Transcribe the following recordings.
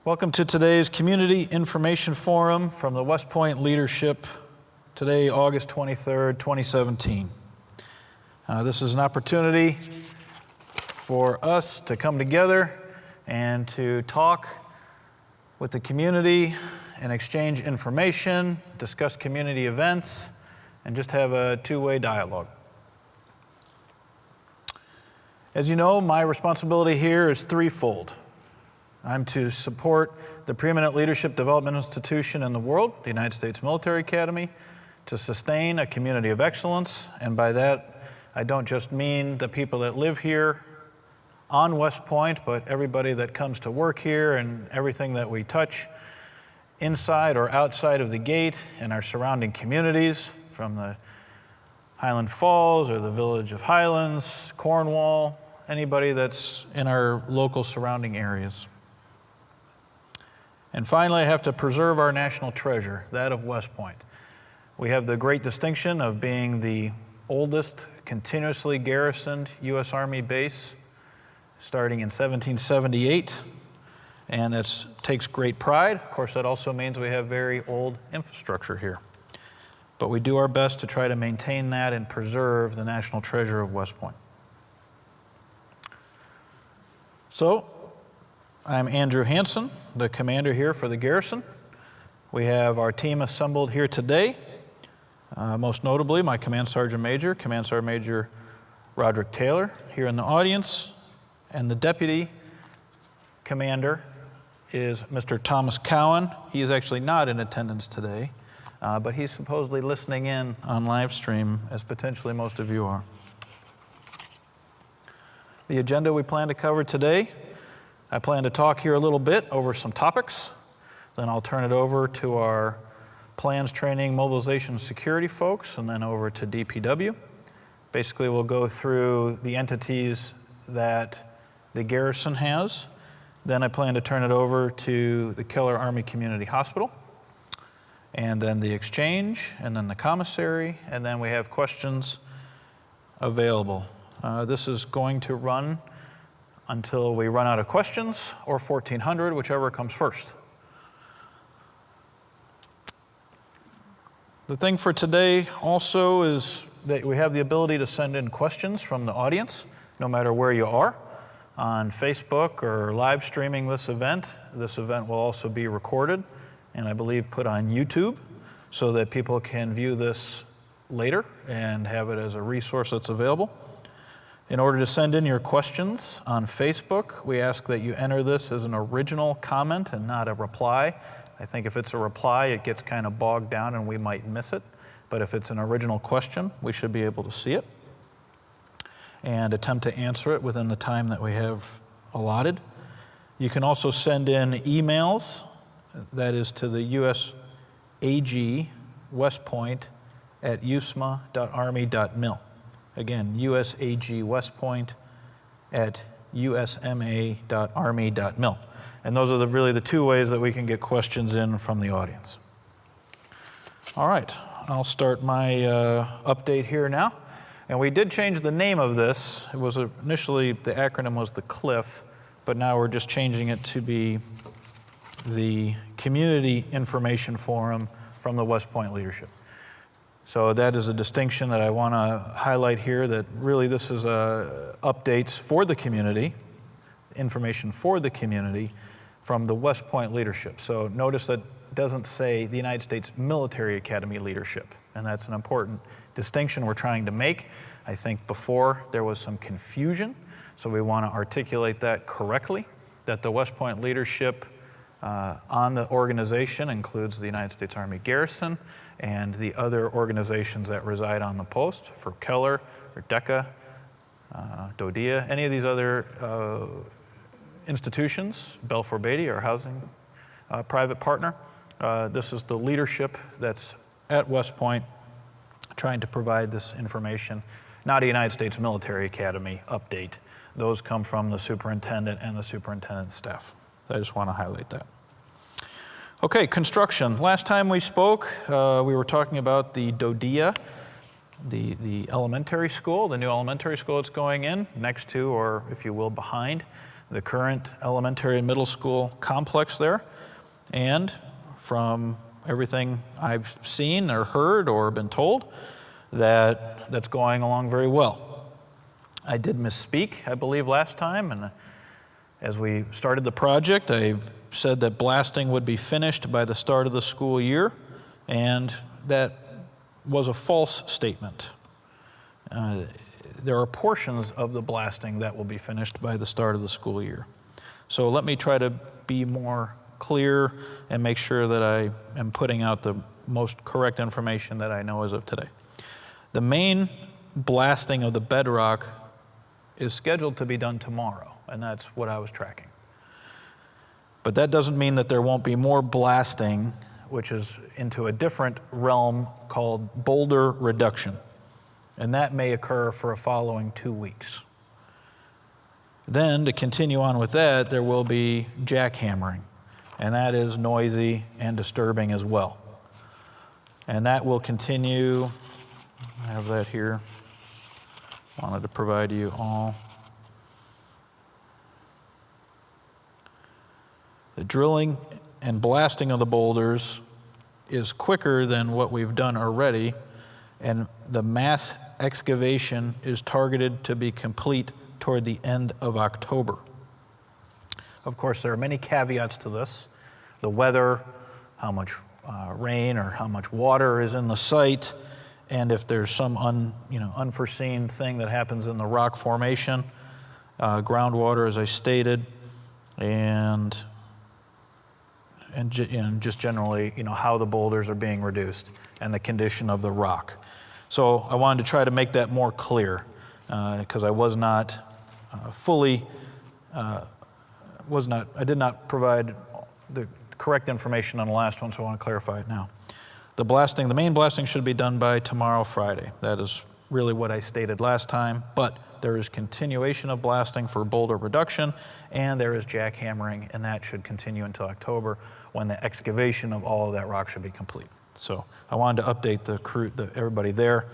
Welcome to today's Community Information Forum from the West Point Leadership, today, August 23rd, 2017. This is an opportunity for us to come together and to talk with the community and exchange information, discuss community events, and just have a two-way dialogue. As you know, my responsibility here is threefold. I'm to support the preeminent leadership development institution in the world, the United States Military Academy, to sustain a community of excellence, and by that, I don't just mean the people that live here on West Point, but everybody that comes to work here and everything that we touch inside or outside of the gate in our surrounding communities, from the Highland Falls or the village of Highlands, Cornwall, anybody that's in our local surrounding areas. And finally, I have to preserve our national treasure, that of West Point. We have the great distinction of being the oldest continuously garrisoned U.S. Army base, starting in 1778, and it takes great pride. Of course, that also means we have very old infrastructure here. But we do our best to try to maintain that and preserve the national treasure of West Point. So, I'm Andrew Hansen, the commander here for the garrison. We have our team assembled here today. Most notably, my Command Sergeant Major Roderick Taylor, here in the audience. And the deputy commander is Mr. Thomas Cowan. He is actually not in attendance today, but he's supposedly listening in on live stream, as potentially most of you are. The agenda we plan to cover today: I plan to talk here a little bit over some topics. Then I'll turn it over to our plans, training, mobilization, and security folks, and then over to DPW. Basically, we'll go through the entities that the garrison has. Then I plan to turn it over to the Keller Army Community Hospital, and then the exchange, and then the commissary, and then we have questions available. This is going to run until we run out of questions, or 1400, whichever comes first. The thing for today also is that we have the ability to send in questions from the audience, no matter where you are, on Facebook or live streaming this event. This event will also be recorded and I believe put on YouTube so that people can view this later and have it as a resource that's available. In order to send in your questions on Facebook, we ask that you enter this as an original comment and not a reply. I think if it's a reply, it gets kind of bogged down and we might miss it. But if it's an original question, we should be able to see it and attempt to answer it within the time that we have allotted. You can also send in emails, that is to the USAG West Point at usma.army.mil. Again, USAG West Point at usma.army.mil. And those are really the two ways that we can get questions in from the audience. All right, I'll start my update here now. And we did change the name of this. It was initially, the acronym was the CLIF, but now we're just changing it to be the Community Information Forum from the West Point Leadership. So that is a distinction that I want to highlight here, that really this is updates for the community, information for the community from the West Point Leadership. So notice that it doesn't say the United States Military Academy Leadership, and that's an important distinction we're trying to make. I think before there was some confusion, so we want to articulate that correctly, that the West Point Leadership on the organization includes the United States Army Garrison and the other organizations that reside on the post, for Keller or DECA, DODEA, any of these other institutions, Balfour Beatty, our housing private partner. This is the leadership that's at West Point trying to provide this information, not a United States Military Academy update. Those come from the superintendent and the superintendent's staff. I just want to highlight that. Okay, construction. Last time we spoke, we were talking about the DODEA, the elementary school, the new elementary school that's going in next to, or if you will, behind the current elementary and middle school complex there. And from everything I've seen or heard or been told, that's going along very well. I did misspeak, I believe, last time, and as we started the project, I said that blasting would be finished by the start of the school year, and that was a false statement. There are portions of the blasting that will be finished by the start of the school year. So let me try to be more clear and make sure that I am putting out the most correct information that I know as of today. The main blasting of the bedrock is scheduled to be done tomorrow, and that's what I was tracking. But that doesn't mean that there won't be more blasting, which is into a different realm called boulder reduction. And that may occur for a following 2 weeks. Then, to continue on with that, there will be jackhammering, and that is noisy and disturbing as well. And that will continue. I have that here. Wanted to provide you all. The drilling and blasting of the boulders is quicker than what we've done already, and the mass excavation is targeted to be complete toward the end of October. Of course, there are many caveats to this. The weather, how much rain or how much water is in the site, and if there's some unforeseen thing that happens in the rock formation, groundwater, as I stated, and just generally, how the boulders are being reduced and the condition of the rock. So I wanted to try to make that more clear because I was not I did not provide the correct information on the last one, so I want to clarify it now. The main blasting should be done by tomorrow, Friday. That is really what I stated last time, but there is continuation of blasting for boulder reduction, and there is jackhammering, and that should continue until October when the excavation of all of that rock should be complete. So I wanted to update everybody there.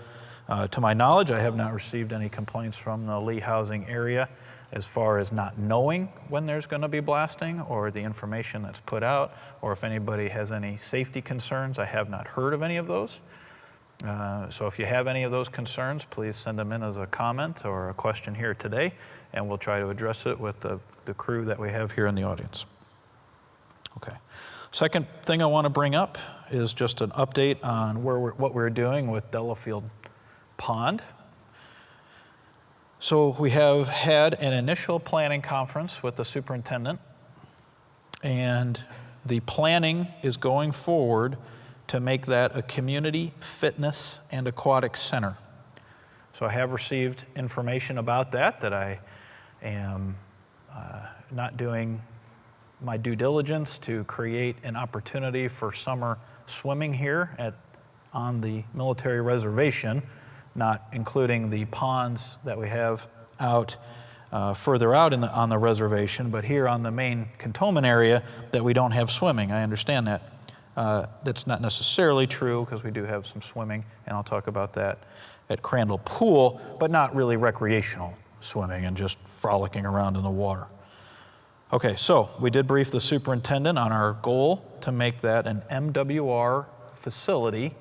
To my knowledge, I have not received any complaints from the Lee housing area as far as not knowing when there's going to be blasting or the information that's put out, or if anybody has any safety concerns. I have not heard of any of those. So if you have any of those concerns, please send them in as a comment or a question here today, and we'll try to address it with the crew that we have here in the audience. Okay. Second thing I want to bring up is just an update on what we're doing with Delafield Pond. So we have had an initial planning conference with the superintendent, and the planning is going forward to make that a community fitness and aquatic center. So I have received information about that I am not doing my due diligence to create an opportunity for summer swimming here on the military reservation, not including the ponds that we have out further out on the reservation, but here on the main cantonment area that we don't have swimming. I understand that. That's not necessarily true because we do have some swimming, and I'll talk about that at Crandall Pool, but not really recreational swimming and just frolicking around in the water. Okay, so we did brief the superintendent on our goal to make that an MWR facility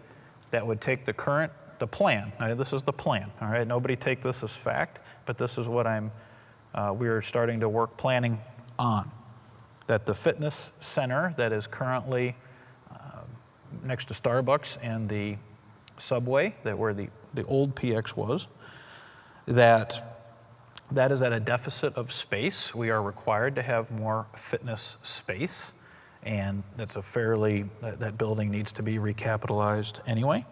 that would take the plan. Now, this is the plan, all right? Nobody take this as fact, but this is what we're starting to work planning on. That the fitness center that is currently next to Starbucks and the Subway, where the old PX was, that is at a deficit of space. We are required to have more fitness space, and that building needs to be recapitalized anyway.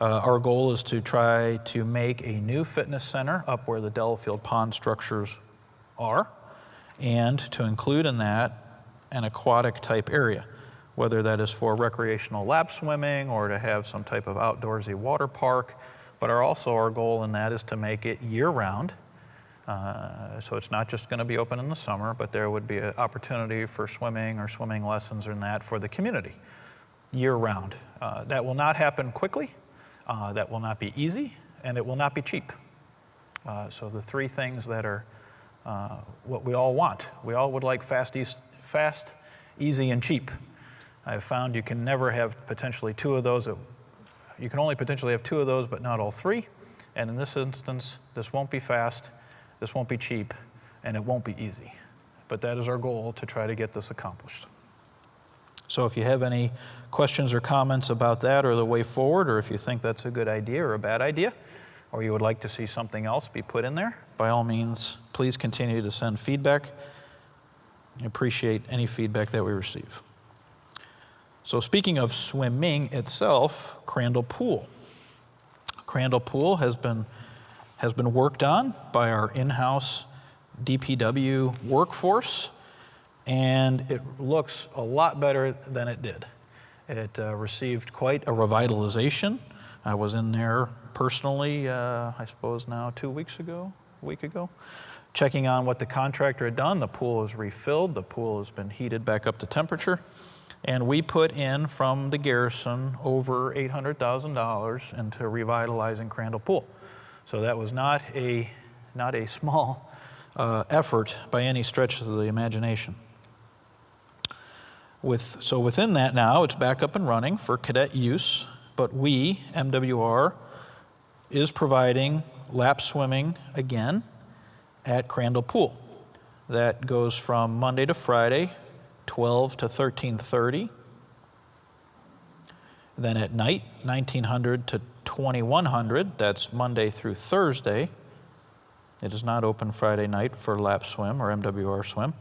Our goal is to try to make a new fitness center up where the Delafield Pond structures are, and to include in that an aquatic type area, whether that is for recreational lap swimming or to have some type of outdoorsy water park. But our goal in that is to make it year-round. So it's not just going to be open in the summer, but there would be an opportunity for swimming or swimming lessons in that for the community year-round. That will not happen quickly. That will not be easy, and it will not be cheap. So the three things that are what we all want. We all would like fast, easy, and cheap. I've found you can never have potentially two of those. You can only potentially have two of those, but not all three. And in this instance, this won't be fast, this won't be cheap, and it won't be easy. But that is our goal, to try to get this accomplished. So if you have any questions or comments about that or the way forward, or if you think that's a good idea or a bad idea, or you would like to see something else be put in there, by all means, please continue to send feedback. I appreciate any feedback that we receive. So speaking of swimming itself, Crandall Pool. Crandall Pool has been worked on by our in-house DPW workforce, and it looks a lot better than it did. It received quite a revitalization. I was in there personally, I suppose now a week ago, checking on what the contractor had done. The pool was refilled. The pool has been heated back up to temperature. And we put in, from the garrison, over $800,000 into revitalizing Crandall Pool. So that was not a small effort by any stretch of the imagination. So within that now, it's back up and running for cadet use, but we, MWR, is providing lap swimming again at Crandall Pool. That goes from Monday to Friday, 12 to 13:30. Then at night, 1900 to 2100, that's Monday through Thursday. It is not open Friday night for lap swim or MWR swim.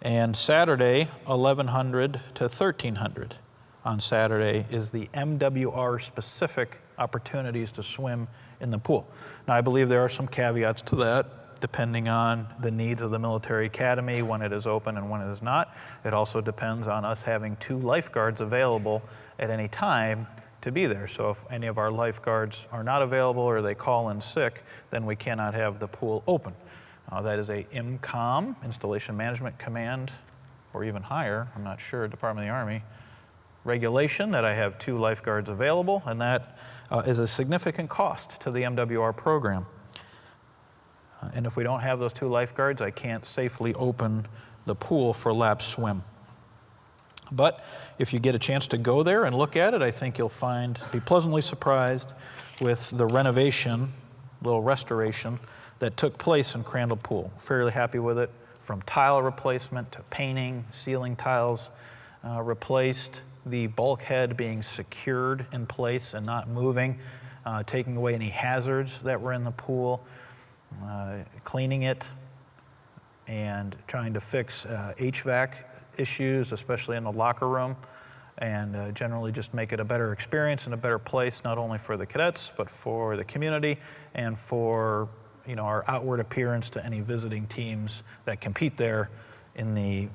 And Saturday, 1100 to 1300. On Saturday is the MWR specific opportunities to swim in the pool. Now, I believe there are some caveats to that, depending on the needs of the military academy, when it is open and when it is not. It also depends on us having 2 lifeguards available at any time to be there. So if any of our lifeguards are not available or they call in sick, then we cannot have the pool open. That is a IMCOM, Installation Management Command, or even higher, I'm not sure, Department of the Army, regulation that I have 2 lifeguards available, and that is a significant cost to the MWR program. And if we don't have those 2 lifeguards, I can't safely open the pool for lap swim. But if you get a chance to go there and look at it, I think you'll be pleasantly surprised with the renovation, little restoration, that took place in Crandall Pool. Fairly happy with it, from tile replacement to painting, ceiling tiles replaced, the bulkhead being secured in place and not moving, taking away any hazards that were in the pool, cleaning it, and trying to fix HVAC issues, especially in the locker room, and generally just make it a better experience and a better place, not only for the cadets, but for the community and for our outward appearance to any visiting teams that compete there in the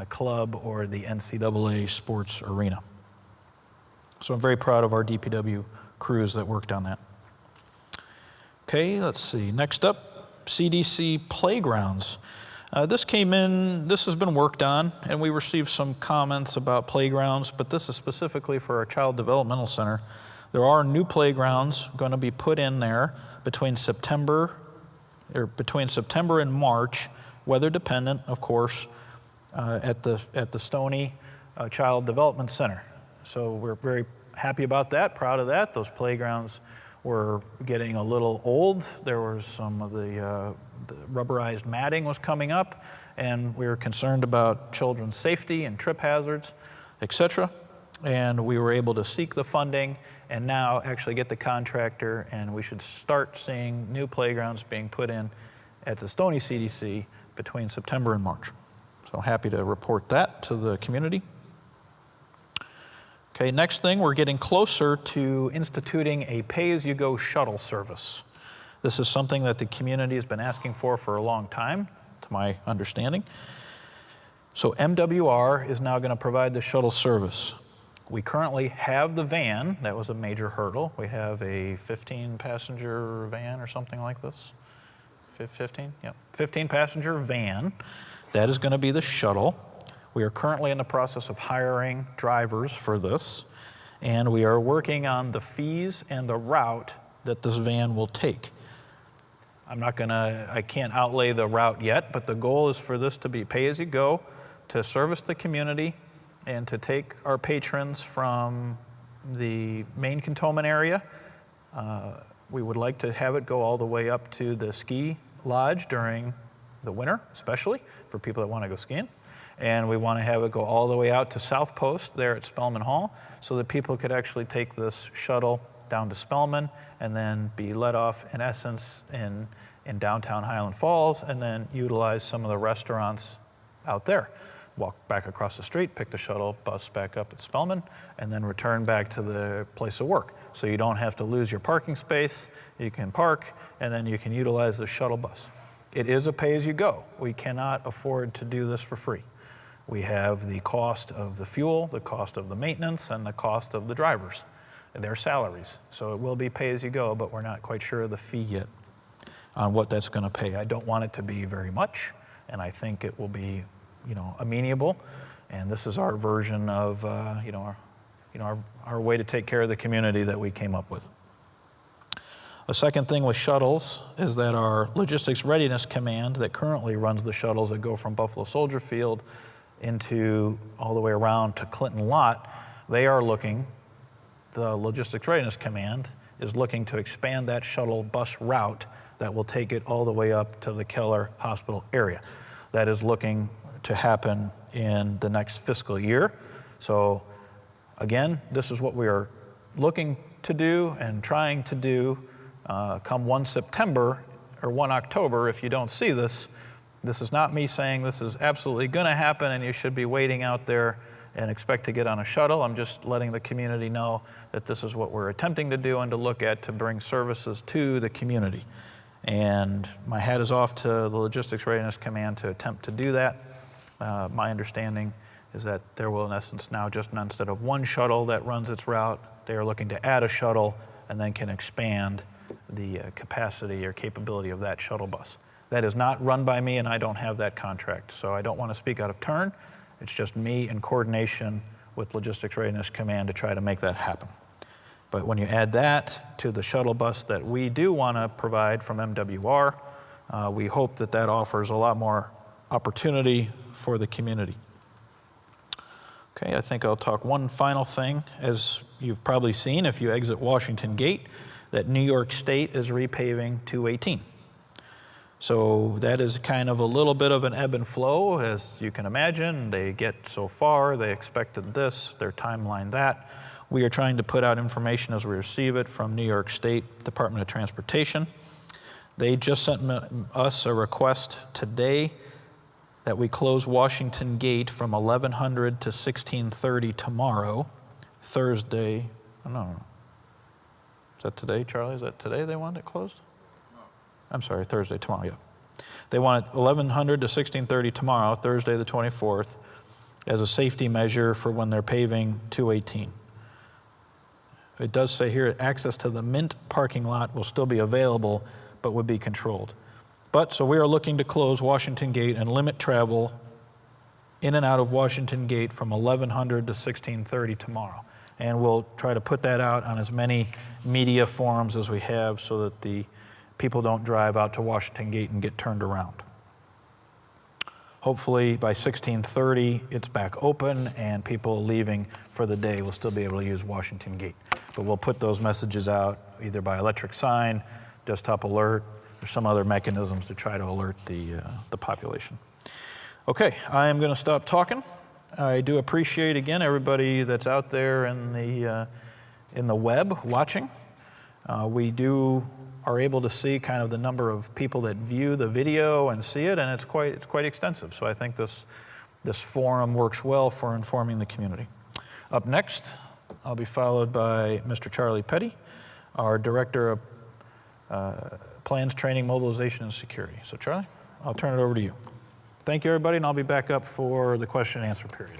club or the NCAA sports arena. So I'm very proud of our DPW crews that worked on that. Okay, let's see. Next up, CDC playgrounds. This has been worked on, and we received some comments about playgrounds, but this is specifically for our Child Developmental Center. There are new playgrounds going to be put in there between September and March, weather dependent, of course, at the Stony Child Development Center. So we're very happy about that, proud of that. Those playgrounds were getting a little old. There was some of the rubberized matting was coming up, and we were concerned about children's safety and trip hazards, etc. And we were able to seek the funding and now actually get the contractor, and we should start seeing new playgrounds being put in at the Stony CDC between September and March. So happy to report that to the community. Okay, next thing, we're getting closer to instituting a pay-as-you-go shuttle service. This is something that the community has been asking for a long time, to my understanding. So MWR is now going to provide the shuttle service. We currently have the van. That was a major hurdle. We have a 15-passenger van or something like this. 15? Yep. 15-passenger van. That is going to be the shuttle. We are currently in the process of hiring drivers for this, and we are working on the fees and the route that this van will take. I can't outlay the route yet, but the goal is for this to be pay-as-you-go, to service the community and to take our patrons from the main cantonment area. We would like to have it go all the way up to the ski lodge during the winter, especially for people that want to go skiing. And we want to have it go all the way out to South Post there at Spellman Hall so that people could actually take this shuttle down to Spellman and then be let off, in essence, in downtown Highland Falls, and then utilize some of the restaurants out there. Walk back across the street, pick the shuttle bus back up at Spellman, and then return back to the place of work. So you don't have to lose your parking space. You can park, and then you can utilize the shuttle bus. It is a pay-as-you-go. We cannot afford to do this for free. We have the cost of the fuel, the cost of the maintenance, and the cost of the drivers, and their salaries. So it will be pay-as-you-go, but we're not quite sure of the fee yet on what that's going to pay. I don't want it to be very much, and I think it will be, amenable. And this is our version of, our way to take care of the community that we came up with. A second thing with shuttles is that our Logistics Readiness Command that currently runs the shuttles that go from Buffalo Soldier Field into all the way around to Clinton Lot, the Logistics Readiness Command is looking to expand that shuttle bus route that will take it all the way up to the Keller Hospital area. That is looking to happen in the next fiscal year. So again, this is what we are looking to do and trying to do. Come 1 September or 1 October, if you don't see this, this is not me saying this is absolutely going to happen and you should be waiting out there and expect to get on a shuttle. I'm just letting the community know that this is what we're attempting to do and to look at to bring services to the community. And my hat is off to the Logistics Readiness Command to attempt to do that. My understanding is that there will, in essence, now just instead of one shuttle that runs its route, they are looking to add a shuttle and then can expand the capacity or capability of that shuttle bus. That is not run by me, and I don't have that contract, so I don't want to speak out of turn. It's just me in coordination with Logistics Readiness Command to try to make that happen. But when you add that to the shuttle bus that we do want to provide from MWR, we hope that that offers a lot more opportunity for the community. Okay, I think I'll talk one final thing. As you've probably seen if you exit Washington Gate, that New York State is repaving 218. So that is kind of a little bit of an ebb and flow, as you can imagine. They get so far, they expected this, their timeline that. We are trying to put out information as we receive it from New York State Department of Transportation. They just sent us a request today that we close Washington Gate from 1100 to 1630 tomorrow, Thursday. No. Is that today, Charlie? Is that today they want it closed? I'm sorry, Thursday, tomorrow, yeah. They want it 1100 to 1630 tomorrow, Thursday the 24th, as a safety measure for when they're paving 218. It does say here access to the Mint parking lot will still be available, but would be controlled. But so we are looking to close Washington Gate and limit travel in and out of Washington Gate from 1100 to 1630 tomorrow. And we'll try to put that out on as many media forums as we have so that the people don't drive out to Washington Gate and get turned around. Hopefully by 1630 it's back open and people leaving for the day will still be able to use Washington Gate. But we'll put those messages out either by electric sign, desktop alert, or some other mechanisms to try to alert the population. Okay, I am going to stop talking. I do appreciate again everybody that's out there in the web watching. We are able to see kind of the number of people that view the video and see it, and it's quite extensive. So I think this forum works well for informing the community. Up next, I'll be followed by Mr. Charlie Petty, our Director of Plans, Training, Mobilization, and Security. So Charlie, I'll turn it over to you. Thank you, everybody, and I'll be back up for the question and answer period.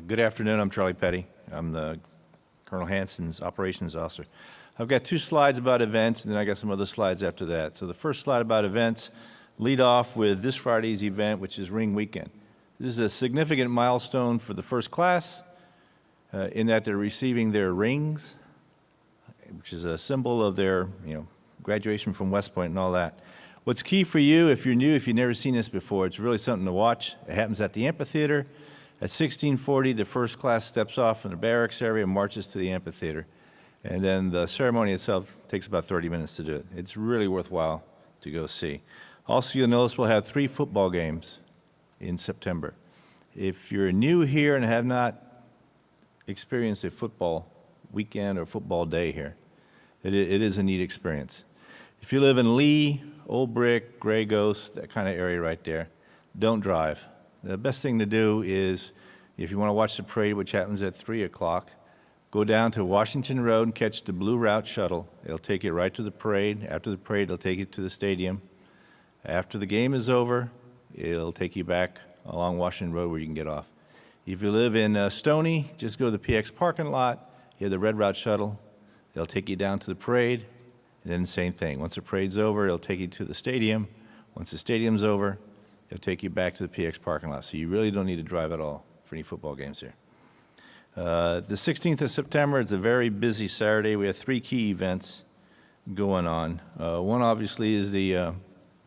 Good afternoon. I'm Charlie Petty. I'm the Colonel Hansen's operations officer. I've got 2 slides about events, and then I got some other slides after that. So the first slide about events lead off with this Friday's event, which is Ring Weekend. This is a significant milestone for the first class in that they're receiving their rings, which is a symbol of their, graduation from West Point and all that. What's key for you, if you're new, if you've never seen this before, it's really something to watch. It happens at the amphitheater. At 1640, the first class steps off from the barracks area and marches to the amphitheater. And then the ceremony itself takes about 30 minutes to do it. It's really worthwhile to go see. Also, you'll notice we'll have 3 football games in September. If you're new here and have not experienced a football weekend or football day here, it is a neat experience. If you live in Lee, Old Brick, Gray Ghost, that kind of area right there, don't drive. The best thing to do is, if you want to watch the parade, which happens at 3 o'clock, go down to Washington Road and catch the Blue Route shuttle. It'll take you right to the parade. After the parade, it'll take you to the stadium. After the game is over, it'll take you back along Washington Road where you can get off. If you live in Stony, just go to the PX parking lot. You have the Red Route shuttle. They'll take you down to the parade, and then the same thing. Once the parade's over, it'll take you to the stadium. Once the stadium's over, it'll take you back to the PX parking lot. So you really don't need to drive at all for any football games here. The 16th of September is a very busy Saturday. We have 3 key events going on. One, obviously, is the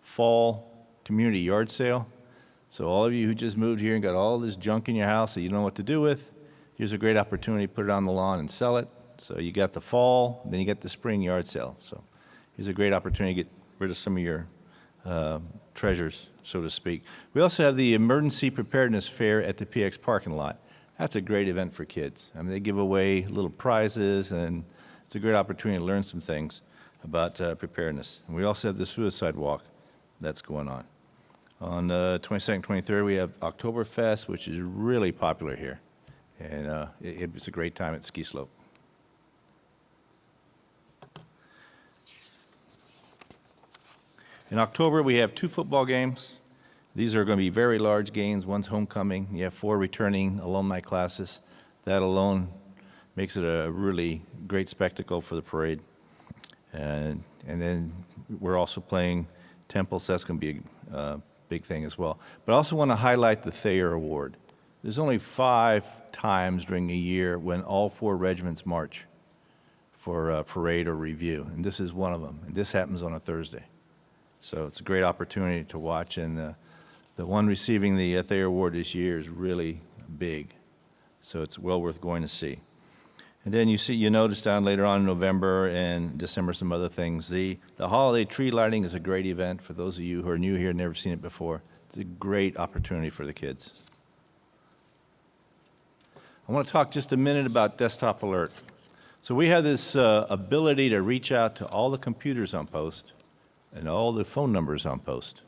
fall community yard sale. So all of you who just moved here and got all this junk in your house that you don't know what to do with, here's a great opportunity to put it on the lawn and sell it. So you got the fall, then you get the spring yard sale. So here's a great opportunity to get rid of some of your treasures, so to speak. We also have the Emergency Preparedness Fair at the PX parking lot. That's a great event for kids. I mean, they give away little prizes, and it's a great opportunity to learn some things about preparedness. And we also have the suicide walk that's going on. On the 22nd, 23rd, we have Oktoberfest, which is really popular here. And it's a great time at Ski Slope. In October, we have 2 football games. These are going to be very large games. One's homecoming. You have 4 returning alumni classes. That alone makes it a really great spectacle for the parade. And then we're also playing Temple, so that's going to be a big thing as well. But I also want to highlight the Thayer Award. There's only 5 times during a year when all 4 regiments march for a parade or review, and this is one of them. And this happens on a Thursday. So it's a great opportunity to watch, and the one receiving the Thayer Award this year is really big. So it's well worth going to see. And then you notice down later on in November and December some other things. The holiday tree lighting is a great event for those of you who are new here and never seen it before. It's a great opportunity for the kids. I want to talk just a minute about Desktop Alert. So we have this ability to reach out to all the computers on post and all the phone numbers on post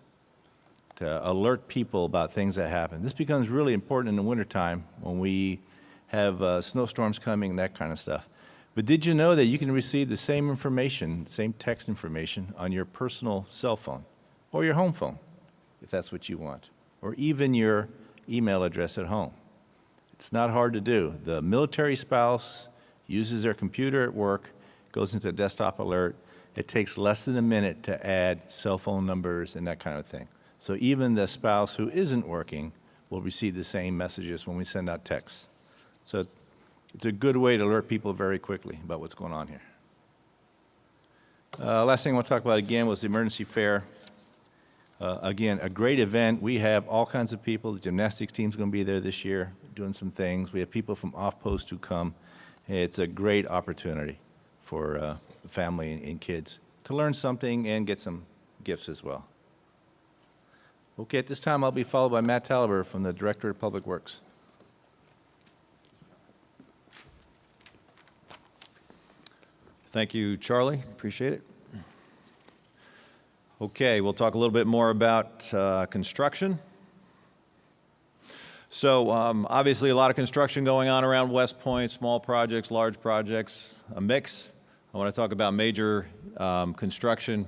to alert people about things that happen. This becomes really important in the wintertime when we have snowstorms coming and that kind of stuff. But did you know that you can receive the same information, same text information on your personal cell phone or your home phone, if that's what you want, or even your email address at home? It's not hard to do. The military spouse uses their computer at work, goes into Desktop Alert. It takes less than a minute to add cell phone numbers and that kind of thing. So even the spouse who isn't working will receive the same messages when we send out texts. So it's a good way to alert people very quickly about what's going on here. Last thing I want to talk about again was the emergency fair. Again, a great event. We have all kinds of people. The gymnastics team's going to be there this year doing some things. We have people from off-post who come. It's a great opportunity for family and kids to learn something and get some gifts as well. Okay, at this time I'll be followed by Matt Taliber from the Director of Public Works. Thank you, Charlie. Appreciate it. Okay, we'll talk a little bit more about construction. So obviously a lot of construction going on around West Point, small projects, large projects, a mix. I want to talk about major construction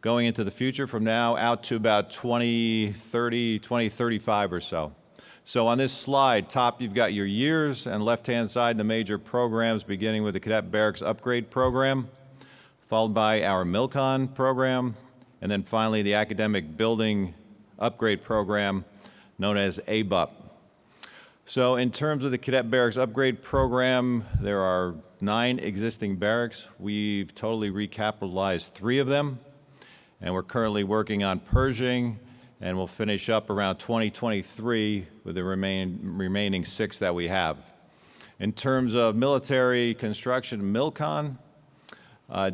going into the future from now out to about 2030, 2035 or so. So on this slide, top you've got your years, and left-hand side the major programs, beginning with the Cadet Barracks Upgrade Program, followed by our Milcon program, and then finally the Academic Building Upgrade Program known as ABUP. So in terms of the Cadet Barracks Upgrade Program, there are 9 existing barracks. We've totally recapitalized 3 of them, and we're currently working on purging, and we'll finish up around 2023 with the remaining 6 that we have. In terms of military construction, MILCON,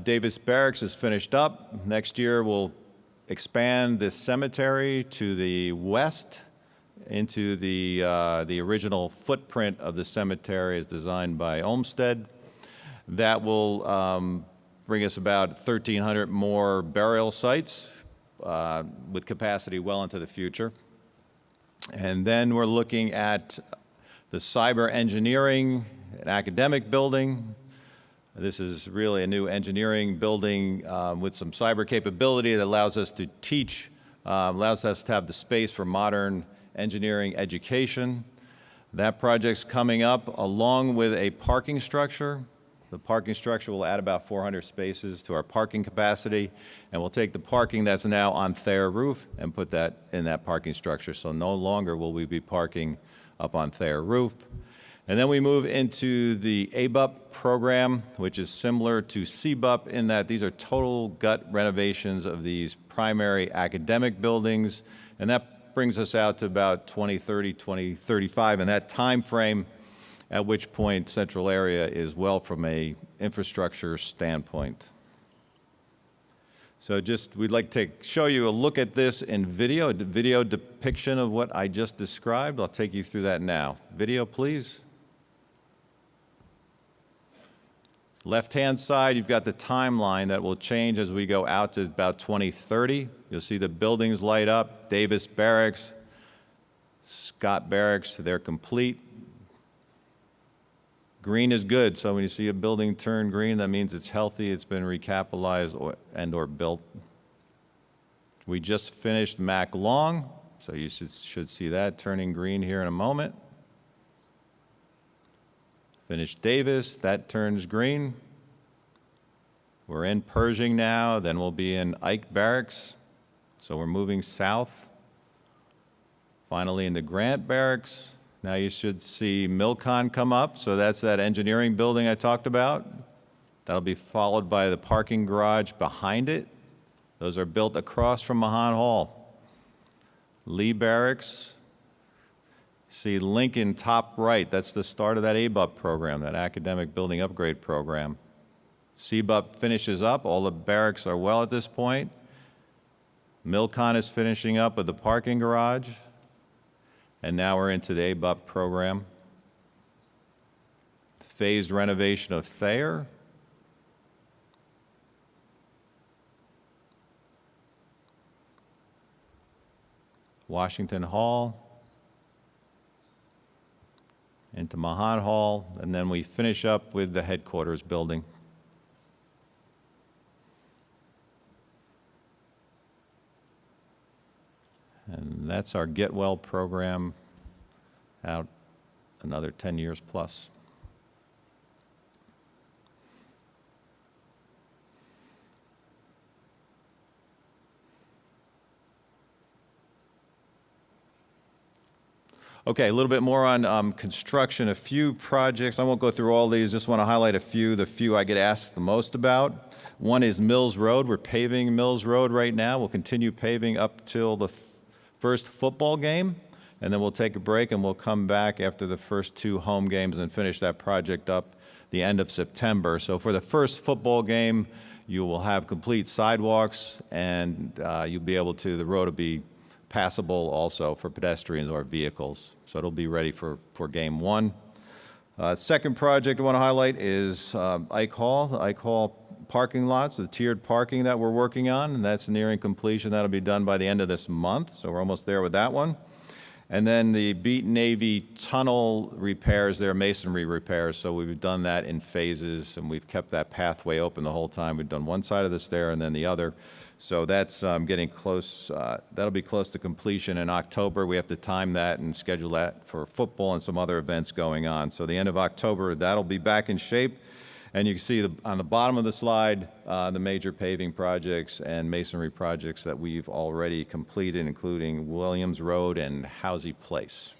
Davis Barracks is finished up. Next year, we'll expand this cemetery to the west into the original footprint of the cemetery as designed by Olmsted. That will bring us about 1,300 more burial sites with capacity well into the future. And then we're looking at the cyber engineering and academic building. This is really a new engineering building with some cyber capability that allows us to teach, allows us to have the space for modern engineering education. That project's coming up along with a parking structure. The parking structure will add about 400 spaces to our parking capacity, and we'll take the parking that's now on Thayer Roof and put that in that parking structure. So no longer will we be parking up on Thayer Roof. And then we move into the ABUP program, which is similar to CBUP in that these are total gut renovations of these primary academic buildings, and that brings us out to about 2030, 2035, and that time frame at which point central area is well from a infrastructure standpoint. So we'd like to show you a look at this in video, a video depiction of what I just described. I'll take you through that now. Video, please. Left-hand side, you've got the timeline that will change as we go out to about 2030. You'll see the buildings light up, Davis Barracks, Scott Barracks, they're complete. Green is good, so when you see a building turn green, that means it's healthy, it's been recapitalized and/or built. We just finished Mac Long, so you should see that turning green here in a moment. Finished Davis, that turns green. We're in Pershing now, then we'll be in Ike Barracks, so we're moving south. Finally into Grant Barracks. Now you should see MILCON come up, so that's that engineering building I talked about. That'll be followed by the parking garage behind it. Those are built across from Mahan Hall. Lee Barracks. See Lincoln top right, that's the start of that ABUP program, that academic building upgrade program. CBUP finishes up, all the barracks are well at this point. MILCON is finishing up with the parking garage. And now we're into the ABUP program. Phased renovation of Thayer. Washington Hall. Into Mahan Hall, and then we finish up with the headquarters building. And that's our Get Well program out another 10 years plus. Okay, a little bit more on construction, a few projects. I won't go through all these, just want to highlight a few, the few I get asked the most about. One is Mills Road. We're paving Mills Road right now. We'll continue paving up till the first football game, and then we'll take a break and we'll come back after the first 2 home games and finish that project up the end of September. So for the first football game, you will have complete sidewalks, and you'll be able to, the road will be passable also for pedestrians or vehicles. So it'll be ready for game 1. Second project I want to highlight is Ike Hall, the Ike Hall parking lots, the tiered parking that we're working on, and that's nearing completion. That'll be done by the end of this month, so we're almost there with that one. And then the Beat Navy tunnel repairs, they're masonry repairs, so we've done that in phases, and we've kept that pathway open the whole time. We've done one side of the stair and then the other. So that's getting close. That'll be close to completion in October. We have to time that and schedule that for football and some other events going on. So the end of October, that'll be back in shape. And you can see on the bottom of the slide, the major paving projects and masonry projects that we've already completed, including Williams Road and Housey Place.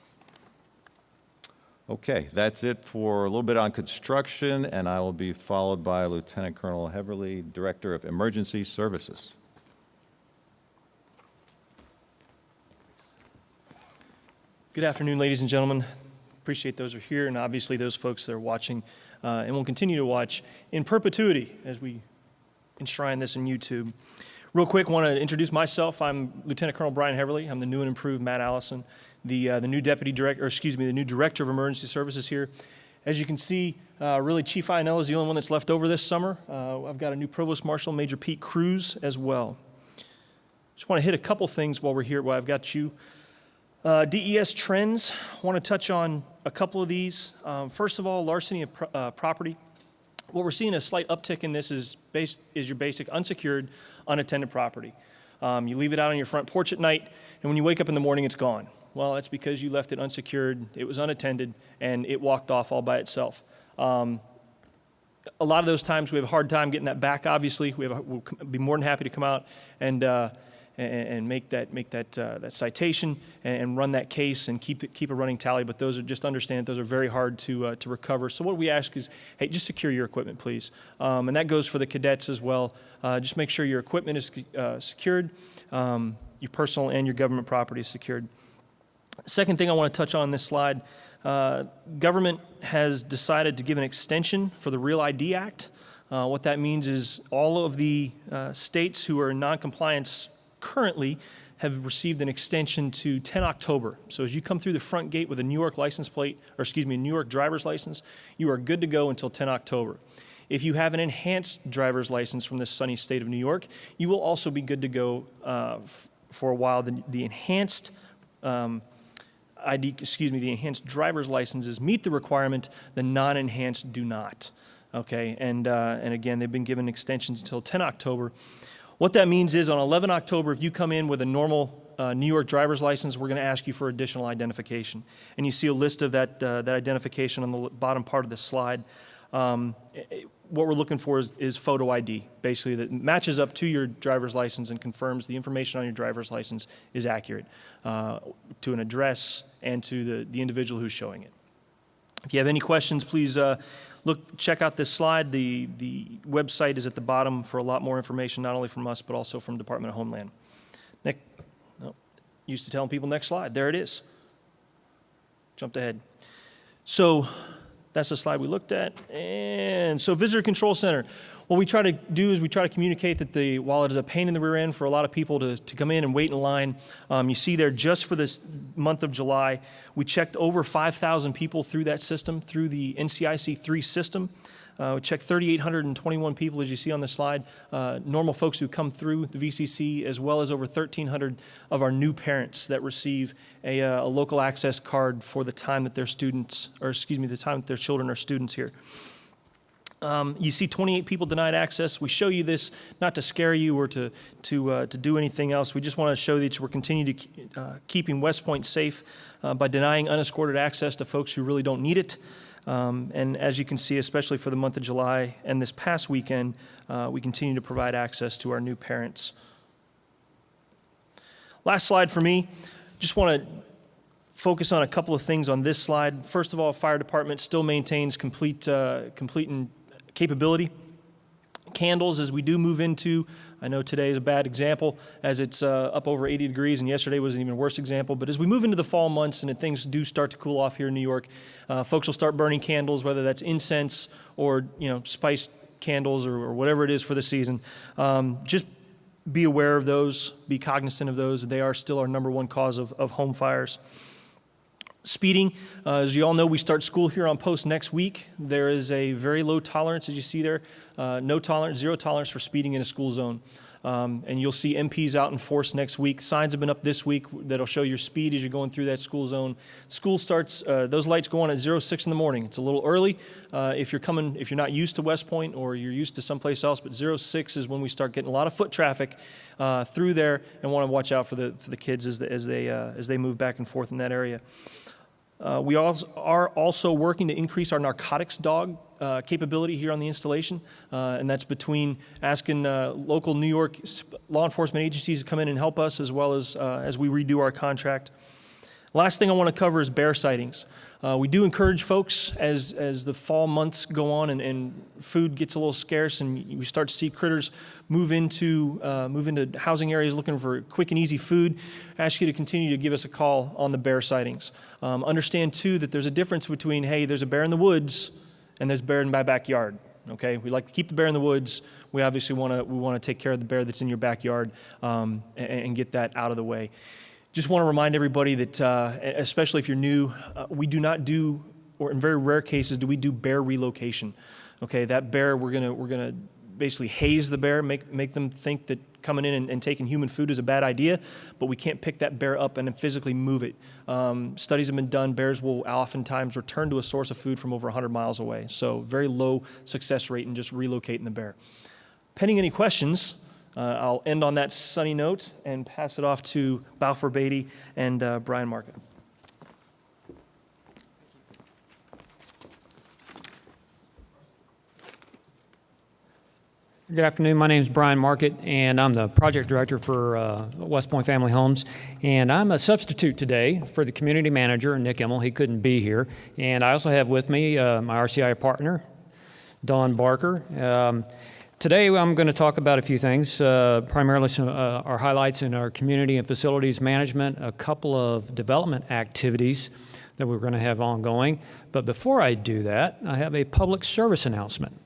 Okay, that's it for a little bit on construction, and I will be followed by Lieutenant Colonel Heverly, Director of Emergency Services. Good afternoon, ladies and gentlemen. Appreciate those who are here, and obviously those folks that are watching and will continue to watch in perpetuity as we enshrine this in YouTube. Real quick, want to introduce myself. I'm Lieutenant Colonel Brian Heverly. I'm the new and improved Matt Allison, the new the new Director of Emergency Services here. As you can see, really Chief Ionella is the only one that's left over this summer. I've got a new Provost Marshal, Major Pete Cruz, as well. Just want to hit a couple things while we're here, while I've got you. DES trends, want to touch on a couple of these. First of all, larceny of property. What we're seeing a slight uptick in this is your basic unsecured, unattended property. You leave it out on your front porch at night, and when you wake up in the morning, it's gone. Well, that's because you left it unsecured, it was unattended, and it walked off all by itself. A lot of those times we have a hard time getting that back, obviously. We'll be more than happy to come out and make that citation and run that case and keep a running tally. But those are, just understand, those are very hard to recover. So what we ask is, hey, just secure your equipment, please. And that goes for the cadets as well. Just make sure your equipment is secured, your personal and your government property is secured. Second thing I want to touch on this slide, government has decided to give an extension for the Real ID Act. What that means is all of the states who are in noncompliance currently have received an extension to 10 October. So as you come through the front gate with a New York license plate, New York driver's license, you are good to go until 10 October. If you have an enhanced driver's license from the sunny state of New York, you will also be good to go for a while. The enhanced the enhanced driver's licenses meet the requirement, the non-enhanced do not. Okay, and again, they've been given extensions until 10 October. What that means is on 11 October, if you come in with a normal New York driver's license, we're going to ask you for additional identification. And you see a list of that identification on the bottom part of the slide. What we're looking for is photo ID, basically, that matches up to your driver's license and confirms the information on your driver's license is accurate to an address and to the individual who's showing it. If you have any questions, please check out this slide. The website is at the bottom for a lot more information, not only from us, but also from Department of Homeland. Used to telling people next slide. There it is. Jumped ahead. So that's the slide we looked at. And so Visitor Control Center. What we try to do is we try to communicate that while it is a pain in the rear end for a lot of people to come in and wait in line, you see there just for this month of July, we checked over 5,000 people through that system, through the NCIC 3 system. We checked 3,821 people, as you see on the slide, normal folks who come through the VCC, as well as over 1,300 of our new parents that receive a local access card for the time that their the time that their children are students here. You see 28 people denied access. We show you this not to scare you or to do anything else. We just want to show that we're continuing to keeping West Point safe by denying unescorted access to folks who really don't need it. And as you can see, especially for the month of July and this past weekend, we continue to provide access to our new parents. Last slide for me. Just want to focus on a couple of things on this slide. First of all, fire department still maintains complete capability. Candles, as we do move into, I know today is a bad example as it's up over 80 degrees, and yesterday was an even worse example, but as we move into the fall months and things do start to cool off here in New York, folks will start burning candles, whether that's incense or spiced candles or whatever it is for the season. Just be aware of those, be cognizant of those. They are still our number one cause of home fires. Speeding, as you all know, we start school here on post next week. There is a very low tolerance, as you see there, no tolerance, zero tolerance for speeding in a school zone. And you'll see MPs out in force next week. Signs have been up this week that'll show your speed as you're going through that school zone. School starts, those lights go on at 06 in the morning. It's a little early if you're not used to West Point or you're used to someplace else, but 06 is when we start getting a lot of foot traffic through there, and want to watch out for the kids as they move back and forth in that area. We are also working to increase our narcotics dog capability here on the installation, and that's between asking local New York law enforcement agencies to come in and help us, as well as we redo our contract. Last thing I want to cover is bear sightings. We do encourage folks as the fall months go on and food gets a little scarce and we start to see critters move into housing areas looking for quick and easy food. I ask you to continue to give us a call on the bear sightings. Understand too that there's a difference between, hey, there's a bear in the woods and there's a bear in my backyard. Okay, we like to keep the bear in the woods. We obviously want to take care of the bear that's in your backyard and get that out of the way. Just want to remind everybody that, especially if you're new, we do not do, or in very rare cases, do we do bear relocation. Okay, that bear, we're gonna basically haze the bear, make them think that coming in and taking human food is a bad idea, but we can't pick that bear up and then physically move it. Studies have been done, bears will oftentimes return to a source of food from over 100 miles away. So very low success rate in just relocating the bear. Pending any questions, I'll end on that sunny note and pass it off to Balfour Beatty and Brian Market. Good afternoon. My name is Brian Market, and I'm the project director for West Point Family Homes. And I'm a substitute today for the community manager, Nick Emmel. He couldn't be here. And I also have with me my RCI partner, Dawn Barker. Today I'm going to talk about a few things, primarily some, our highlights in our community and facilities management, a couple of development activities that we're going to have ongoing. But before I do that, I have a public service announcement.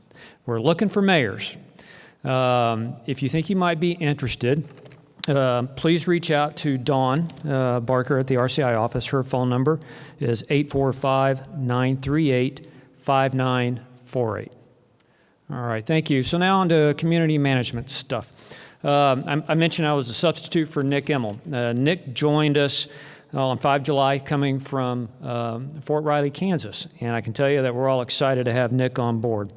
We're looking for mayors. If you think you might be interested, please reach out to Dawn Barker at the RCI office. Her phone number is 845-938-5948. All right, thank you. So now on to community management stuff. I mentioned I was a substitute for Nick Emmel. Nick joined us on 5 July coming from Fort Riley, Kansas, and I can tell you that we're all excited to have Nick on board.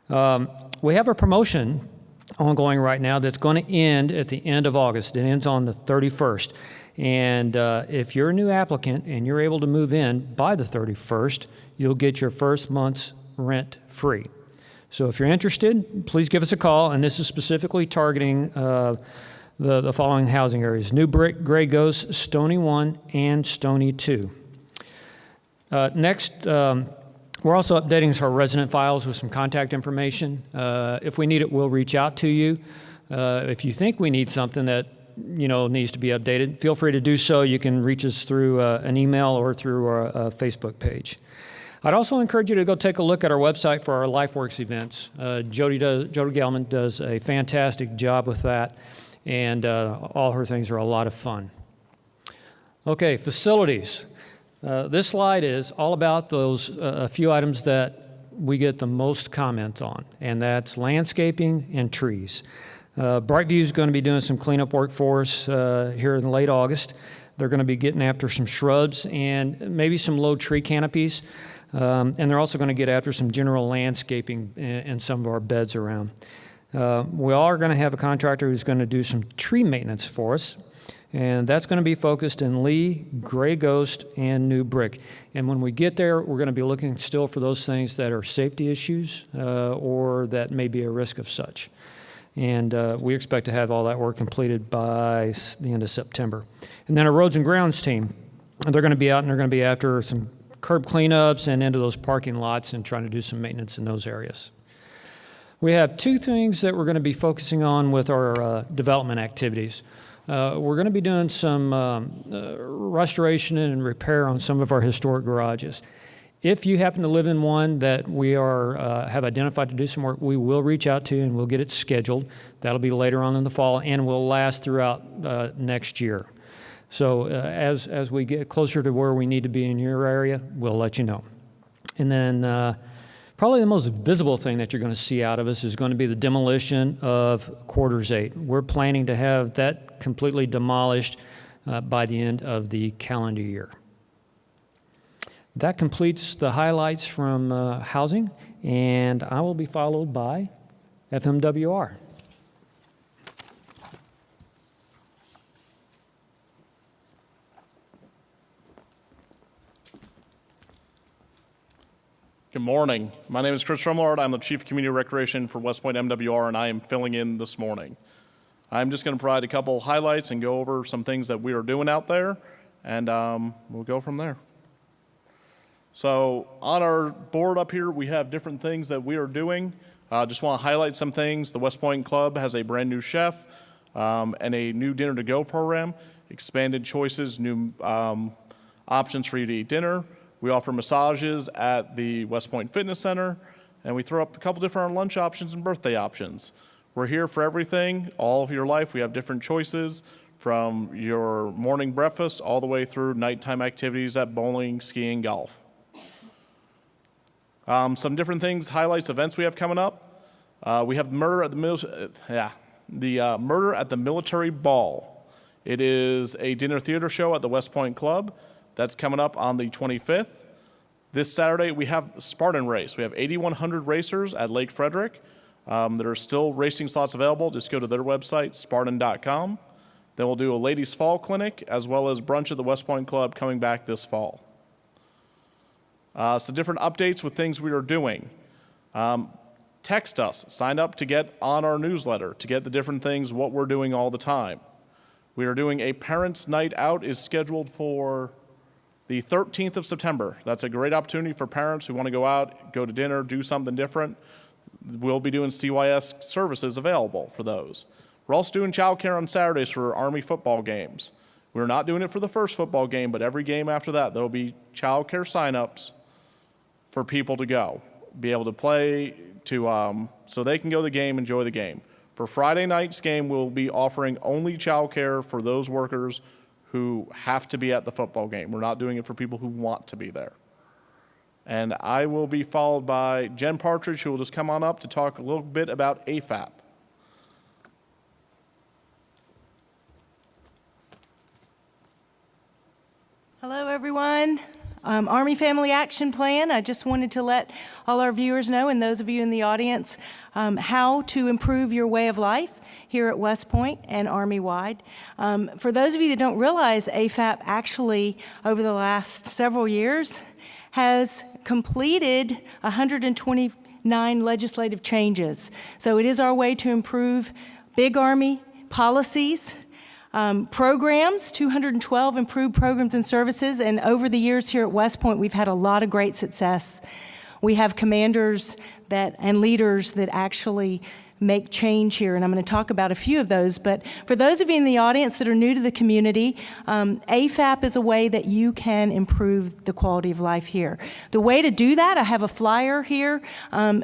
We have a promotion ongoing right now that's going to end at the end of August. It ends on the 31st. And if you're a new applicant and you're able to move in by the 31st, you'll get your first month's rent free. So if you're interested, please give us a call, and this is specifically targeting the following housing areas: New Brick, Gray Ghost, Stony 1, and Stony 2. Next, we're also updating our resident files with some contact information. If we need it, we'll reach out to you. If you think we need something that needs to be updated, feel free to do so. You can reach us through an email or through our Facebook page. I'd also encourage you to go take a look at our website for our LifeWorks events. Jody Gelman does a fantastic job with that, and all her things are a lot of fun. Okay, facilities. This slide is all about those a few items that we get the most comment on, and that's landscaping and trees. Brightview is going to be doing some cleanup work for us here in late August. They're going to be getting after some shrubs and maybe some low tree canopies. And they're also going to get after some general landscaping in some of our beds around. We are going to have a contractor who's going to do some tree maintenance for us, and that's going to be focused in Lee, Gray Ghost, and New Brick. And when we get there, we're going to be looking still for those things that are safety issues or that may be a risk of such. And we expect to have all that work completed by the end of September. And then our roads and grounds team, they're going to be out and they're going to be after some curb cleanups and into those parking lots and trying to do some maintenance in those areas. We have two things that we're going to be focusing on with our development activities. We're going to be doing some restoration and repair on some of our historic garages. If you happen to live in one that we have identified to do some work, we will reach out to you and we'll get it scheduled. That'll be later on in the fall and will last throughout next year. So as we get closer to where we need to be in your area, we'll let you know. And then probably the most visible thing that you're going to see out of us is going to be the demolition of Quarters 8. We're planning to have that completely demolished by the end of the calendar year. That completes the highlights from housing, and I will be followed by FMWR. Good morning. My name is Chris Rumlard. I'm the Chief of Community Recreation for West Point MWR, and I am filling in this morning. I'm just going to provide a couple highlights and go over some things that we are doing out there, and we'll go from there. So on our board up here, we have different things that we are doing. Just want to highlight some things. The West Point Club has a brand new chef and a new dinner to go program, expanded choices, new options for you to eat dinner. We offer massages at the West Point Fitness Center, and we throw up a couple different lunch options and birthday options. We're here for everything, all of your life. We have different choices from your morning breakfast all the way through nighttime activities at bowling, skiing, golf. Some different things, highlights, events we have coming up. We have Murder at the Murder at the Military Ball. It is a dinner theater show at the West Point Club. That's coming up on the 25th. This Saturday, we have Spartan Race. We have 8,100 racers at Lake Frederick. There are still racing slots available. Just go to their website, spartan.com. Then we'll do a ladies' fall clinic, as well as brunch at the West Point Club coming back this fall. So different updates with things we are doing. Text us. Sign up to get on our newsletter, to get the different things, what we're doing all the time. We are doing a Parents' Night Out is scheduled for the 13th of September. That's a great opportunity for parents who want to go out, go to dinner, do something different. We'll be doing CYS services available for those. We're also doing childcare on Saturdays for Army football games. We're not doing it for the first football game, but every game after that, there will be childcare signups for people to go, be able to play, so they can go to the game, enjoy the game. For Friday night's game, we'll be offering only childcare for those workers who have to be at the football game. We're not doing it for people who want to be there. And I will be followed by Jen Partridge, who will just come on up to talk a little bit about AFAP. Hello, everyone. Army Family Action Plan. I just wanted to let all our viewers know, and those of you in the audience, how to improve your way of life here at West Point and Army-wide. For those of you that don't realize, AFAP actually, over the last several years, has completed 129 legislative changes. So it is our way to improve big Army policies, programs, 212 improved programs and services, and over the years here at West Point, we've had a lot of great success. We have commanders and leaders that actually make change here, and I'm going to talk about a few of those. But for those of you in the audience that are new to the community, AFAP is a way that you can improve the quality of life here. The way to do that, I have a flyer here.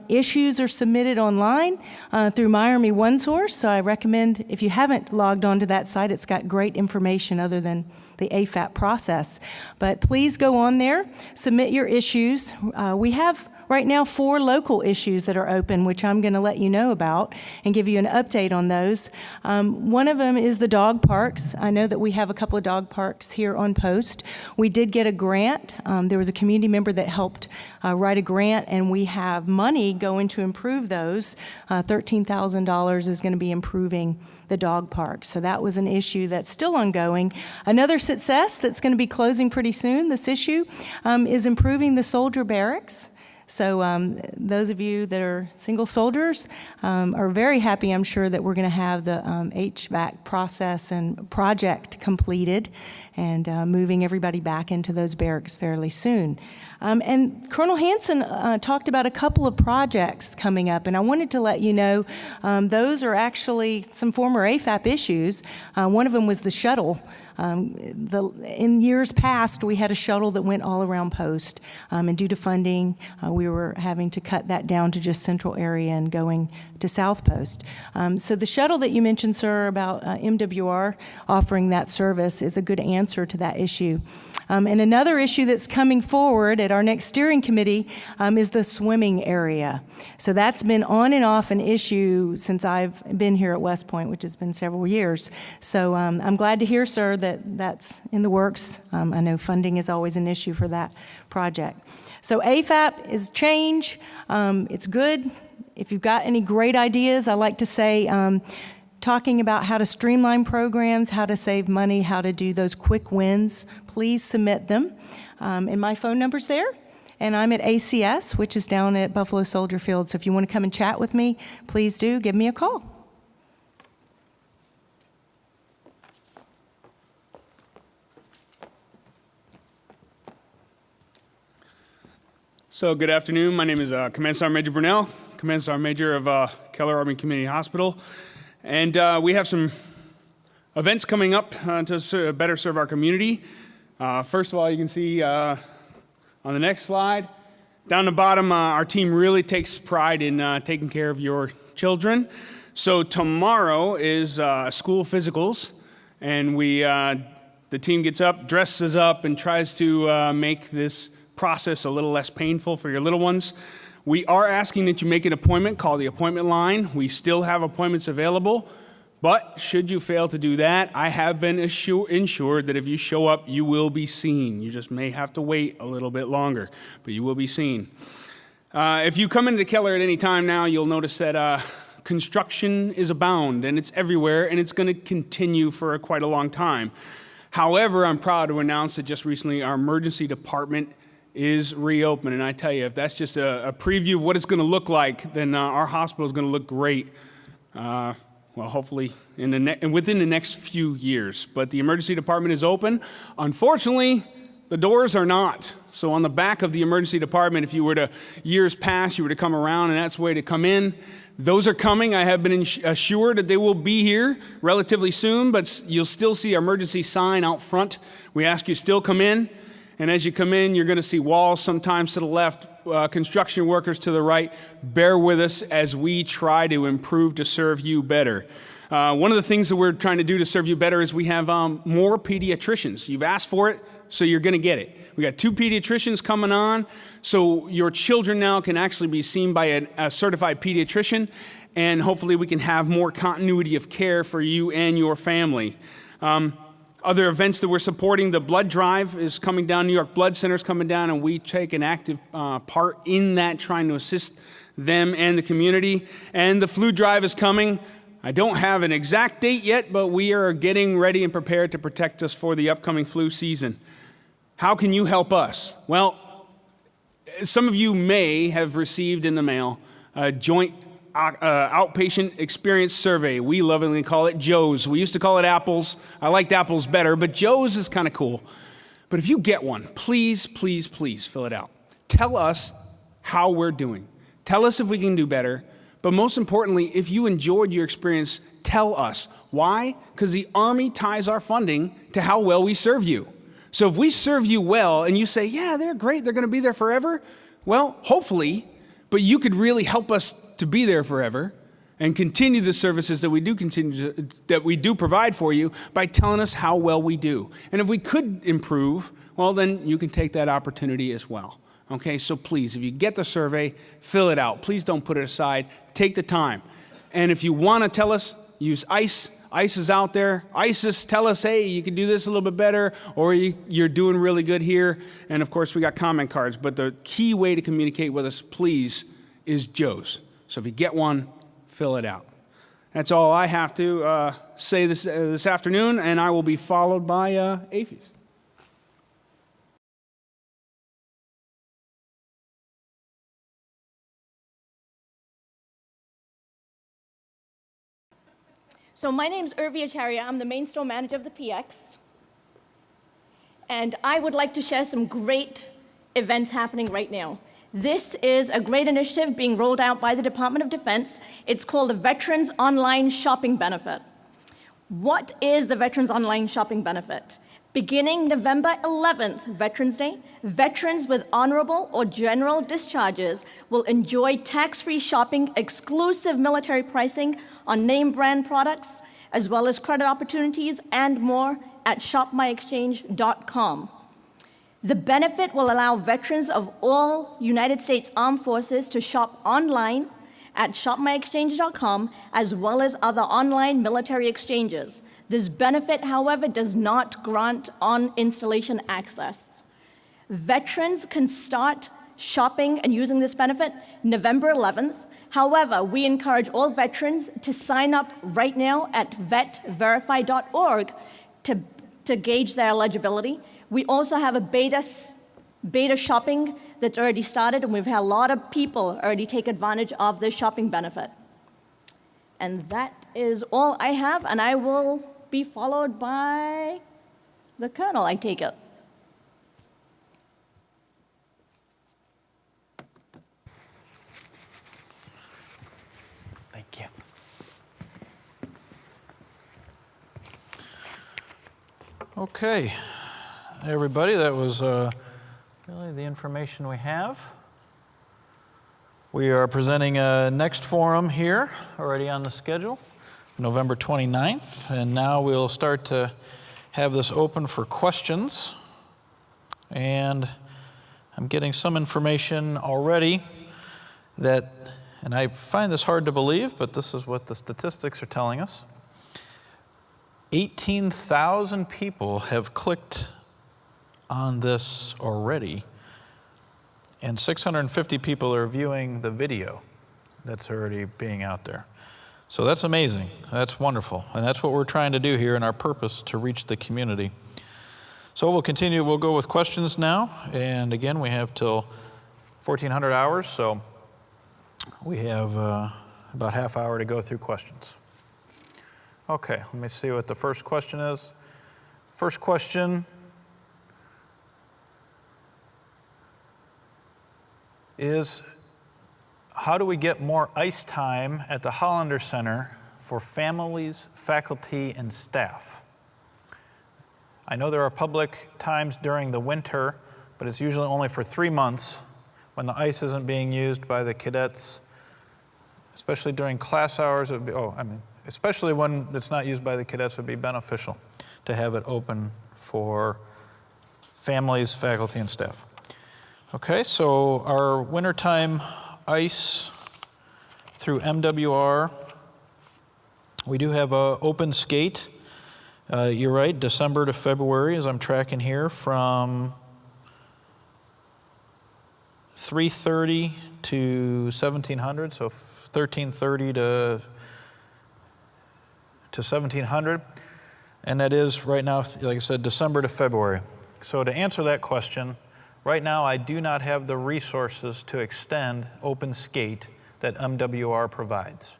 Issues are submitted online through MyArmy OneSource, so I recommend, if you haven't logged onto that site, it's got great information other than the AFAP process. But please go on there, submit your issues. We have right now 4 local issues that are open, which I'm going to let you know about and give you an update on those. One of them is the dog parks. I know that we have a couple of dog parks here on post. We did get a grant. There was a community member that helped write a grant, and we have money going to improve those. $13,000 is going to be improving the dog park. So that was an issue that's still ongoing. Another success that's going to be closing pretty soon, this issue, is improving the soldier barracks. So those of you that are single soldiers are very happy, I'm sure, that we're going to have the HVAC process and project completed and moving everybody back into those barracks fairly soon. And Colonel Hanson talked about a couple of projects coming up, and I wanted to let you know those are actually some former AFAP issues. One of them was the shuttle. In years past, we had a shuttle that went all around post, and due to funding, we were having to cut that down to just central area and going to South Post. So the shuttle that you mentioned, sir, about MWR offering that service is a good answer to that issue. And another issue that's coming forward at our next steering committee is the swimming area. So that's been on and off an issue since I've been here at West Point, which has been several years. So I'm glad to hear, sir, that that's in the works. I know funding is always an issue for that project. So AFAP is change. It's good. If you've got any great ideas, I like to say, talking about how to streamline programs, how to save money, how to do those quick wins, please submit them. And my phone number's there. and I'm at ACS, which is down at Buffalo Soldier Field. So if you want to come and chat with me, please do give me a call. So good afternoon. My name is Command Sergeant Major Brunel, Command Sergeant Major of Keller Army Community Hospital. And we have some events coming up to better serve our community. First of all, you can see on the next slide, down the bottom, our team really takes pride in taking care of your children. So tomorrow is school physicals, and the team gets up, dresses up, and tries to make this process a little less painful for your little ones. We are asking that you make an appointment. Call the appointment line. We still have appointments available, but should you fail to do that, I have been ensured that if you show up, you will be seen. You just may have to wait a little bit longer, but you will be seen. If you come into Keller at any time now, you'll notice that construction is abound, and it's everywhere, and it's going to continue for quite a long time. However, I'm proud to announce that just recently our emergency department is reopened, and I tell you, if that's just a preview of what it's going to look like, then our hospital is going to look great. Well, hopefully within the next few years. But the emergency department is open. Unfortunately, the doors are not. So on the back of the emergency department, if you were to, years past, you were to come around and that's the way to come in. Those are coming. I have been assured that they will be here relatively soon, but you'll still see our emergency sign out front. We ask you still come in. And as you come in, you're going to see walls sometimes to the left, construction workers to the right. Bear with us as we try to improve to serve you better. One of the things that we're trying to do to serve you better is we have more pediatricians. You've asked for it, so you're going to get it. We got 2 pediatricians coming on, so your children now can actually be seen by a certified pediatrician, and hopefully we can have more continuity of care for you and your family. Other events that we're supporting, the blood drive is coming down, New York Blood Center is coming down, and we take an active part in that, trying to assist them and the community. And the flu drive is coming. I don't have an exact date yet, but we are getting ready and prepared to protect us for the upcoming flu season. How can you help us? Well, some of you may have received in the mail a joint outpatient experience survey. We lovingly call it Joe's. We used to call it Apples. I liked Apples better, but Joe's is kind of cool. But if you get one, please, please, please fill it out. Tell us how we're doing. Tell us if we can do better. But most importantly, if you enjoyed your experience, tell us. Why? Because the Army ties our funding to how well we serve you. So if we serve you well and you say, yeah, they're great, they're going to be there forever, well, hopefully, but you could really help us to be there forever and continue the services that we do provide for you by telling us how well we do. And if we could improve, well, then you can take that opportunity as well. Okay, so please, if you get the survey, fill it out. Please don't put it aside. Take the time. And if you want to tell us, use ICE. ICE is out there. ISIS, tell us, hey, you can do this a little bit better, or you're doing really good here. And of course, we got comment cards. But the key way to communicate with us, please, is Joe's. So if you get one, fill it out. That's all I have to say this afternoon, and I will be followed by AAFES. So my name is Urvi Acharya. I'm the main store manager of the PX. And I would like to share some great events happening right now. This is a great initiative being rolled out by the Department of Defense. It's called the Veterans Online Shopping Benefit. What is the Veterans Online Shopping Benefit? Beginning November 11th, Veterans Day, veterans with honorable or general discharges will enjoy tax-free shopping, exclusive military pricing on name brand products, as well as credit opportunities and more at shopmyexchange.com. The benefit will allow veterans of all United States Armed Forces to shop online at shopmyexchange.com, as well as other online military exchanges. This benefit, however, does not grant on-installation access. Veterans can start shopping and using this benefit November 11th. However, we encourage all veterans to sign up right now at vetverify.org to gauge their eligibility. We also have a beta beta shopping that's already started, and we've had a lot of people already take advantage of this shopping benefit. And that is all I have, and I will be followed by the Colonel, I take it. Thank you. Okay, everybody, that was really the information we have. We are presenting a next forum here, already on the schedule, November 29th, and now we'll start to have this open for questions. And I'm getting some information already that, and I find this hard to believe, but this is what the statistics are telling us. 18,000 people have clicked on this already, and 650 people are viewing the video that's already being out there. So that's amazing. That's wonderful. And that's what we're trying to do here in our purpose to reach the community. So we'll continue. We'll go with questions now. And again, we have till 1400 hours, so we have about half hour to go through questions. Okay, let me see what the first question is. First question is, how do we get more ice time at the Hollander Center for families, faculty, and staff? I know there are public times during the winter, but it's usually only for 3 months when the ice isn't being used by the cadets, especially during class hours. It would be, especially when it's not used by the cadets, it would be beneficial to have it open for families, faculty, and staff. Okay, so our wintertime ice through MWR, we do have an open skate. You're right, December to February, as I'm tracking here, from 3:30 to 1700, so 1330 to 1700. And that is right now, like I said, December to February. So to answer that question, right now I do not have the resources to extend open skate that MWR provides.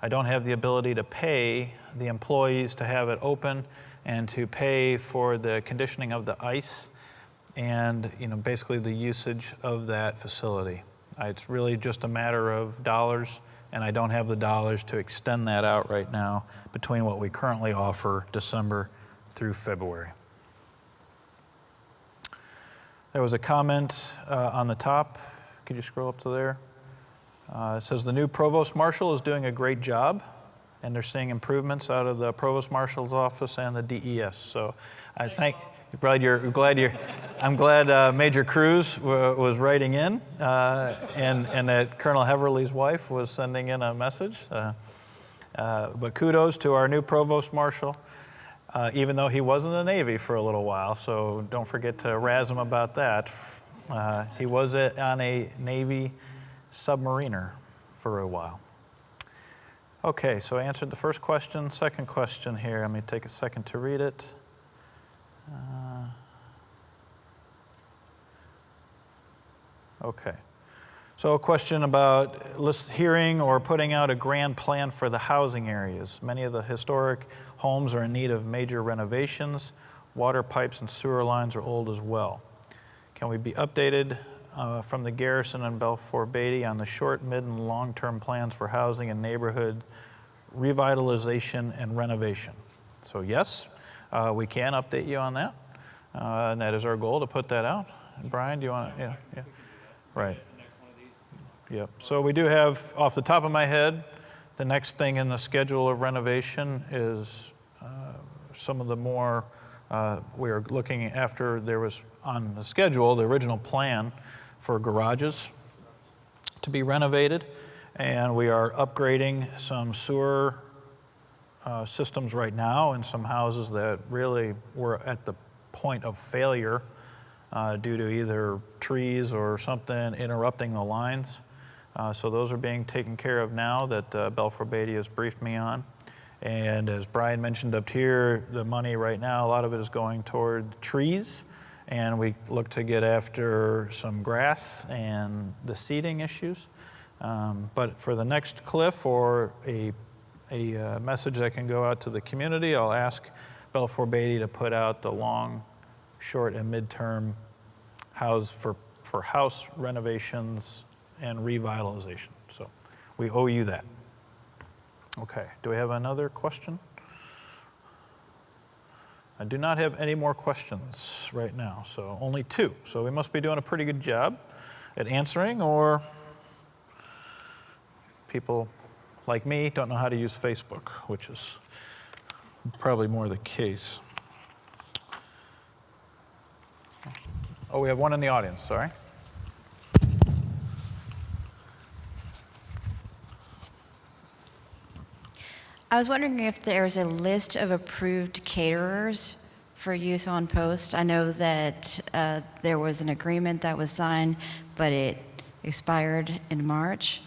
I don't have the ability to pay the employees to have it open and to pay for the conditioning of the ice and basically the usage of that facility. It's really just a matter of dollars, and I don't have the dollars to extend that out right now between what we currently offer December through February. There was a comment on the top. Could you scroll up to there? It says the new Provost Marshal is doing a great job, and they're seeing improvements out of the Provost Marshal's office and the DES. So I thank. I'm glad Major Cruz was writing in, and that Colonel Heverly's wife was sending in a message. But kudos to our new Provost Marshal, even though he was in the Navy for a little while. So don't forget to razz him about that. He was on a Navy submariner for a while. Okay, so I answered the first question. Second question here. Let me take a second to read it. Okay, so a question about hearing or putting out a grand plan for the housing areas. Many of the historic homes are in need of major renovations. Water pipes and sewer lines are old as well. Can we be updated from the Garrison and Belfour Beatty on the short, mid, and long-term plans for housing and neighborhood revitalization and renovation? So yes, we can update you on that, and that is our goal to put that out. And Brian, do you want to? Yeah. Right. Yep. So we do have, off the top of my head, the next thing in the schedule of renovation is some of the more, we are looking after there was on the schedule, the original plan for garages to be renovated, and we are upgrading some sewer systems right now in some houses that really were at the point of failure due to either trees or something interrupting the lines. So those are being taken care of now that Belfour Beatty has briefed me on. And as Brian mentioned up here, the money right now, a lot of it is going toward trees and we look to get after some grass and the seeding issues. But for the next cliff or a message that can go out to the community, I'll ask Belfour Beatty to put out the long, short, and midterm house for house renovations and revitalization. So we owe you that. Okay, do we have another question? I do not have any more questions right now, so only 2. So we must be doing a pretty good job at answering, or people like me don't know how to use Facebook, which is probably more the case. Oh, we have one in the audience, sorry. I was wondering if there's a list of approved caterers for use on post. I know that there was an agreement that was signed, but it expired in March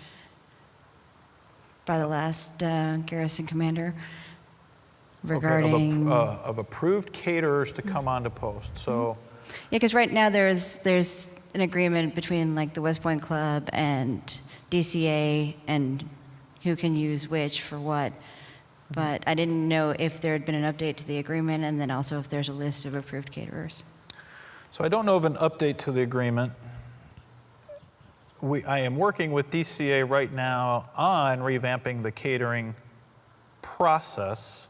by the last garrison commander regarding... Okay, of approved caterers to come onto post, so... Yeah, because right now there's an agreement between like the West Point Club and DCA and who can use which for what. But I didn't know if there had been an update to the agreement, and then also if there's a list of approved caterers. So I don't know of an update to the agreement. I am working with DCA right now on revamping the catering process,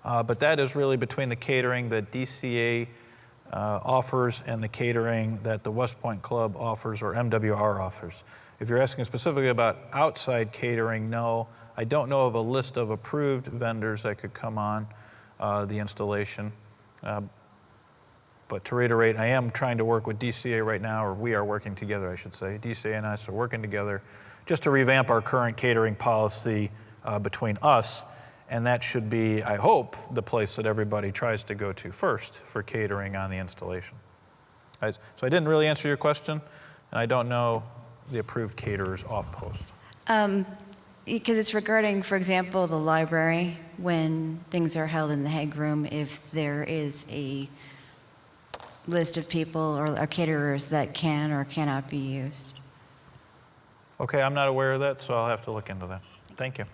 but that is really between the catering that DCA offers and the catering that the West Point Club offers or MWR offers. If you're asking specifically about outside catering, no. I don't know of a list of approved vendors that could come on the installation. But to reiterate, I am trying to work with DCA right now, or we are working together, I should say. DCA and us are working together just to revamp our current catering policy between us. And that should be, I hope, the place that everybody tries to go to first for catering on the installation. So I didn't really answer your question, and I don't know the approved caterers off post. Because it's regarding, for example, the library, when things are held in the Hague Room, if there is a list of people or caterers that can or cannot be used. Okay, I'm not aware of that, so I'll have to look into that. Thank you.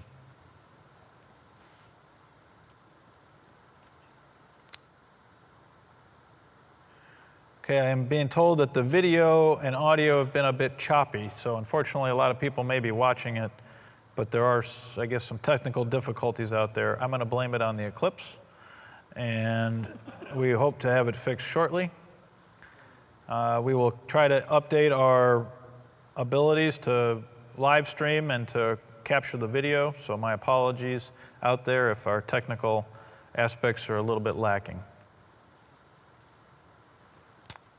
Okay, I am being told that the video and audio have been a bit choppy, so unfortunately a lot of people may be watching it, but there are, I guess, some technical difficulties out there. I'm going to blame it on the eclipse, and we hope to have it fixed shortly. We will try to update our abilities to live stream and to capture the video, so my apologies out there if our technical aspects are a little bit lacking.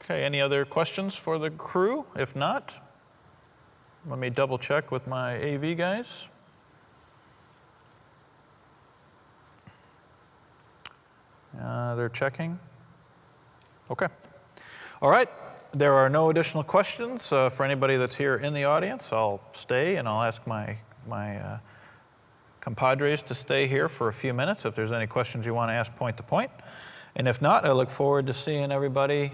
Okay, any other questions for the crew? If not, let me double check with my AV guys. They're checking. Okay. All right. There are no additional questions for anybody that's here in the audience. I'll stay and I'll ask my compadres to stay here for a few minutes if there's any questions you want to ask point to point. And if not, I look forward to seeing everybody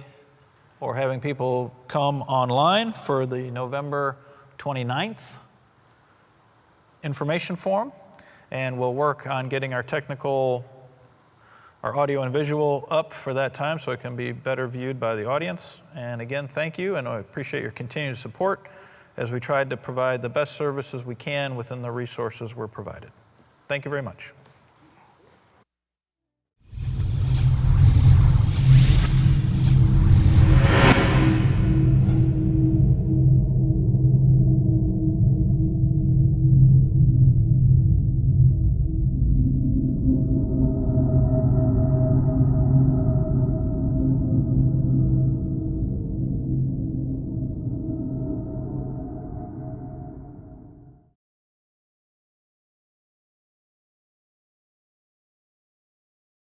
or having people come online for the November 29th information forum. And we'll work on getting our audio and visual up for that time so it can be better viewed by the audience. And again, thank you, and I appreciate your continued support as we tried to provide the best services we can within the resources we're provided. Thank you very much.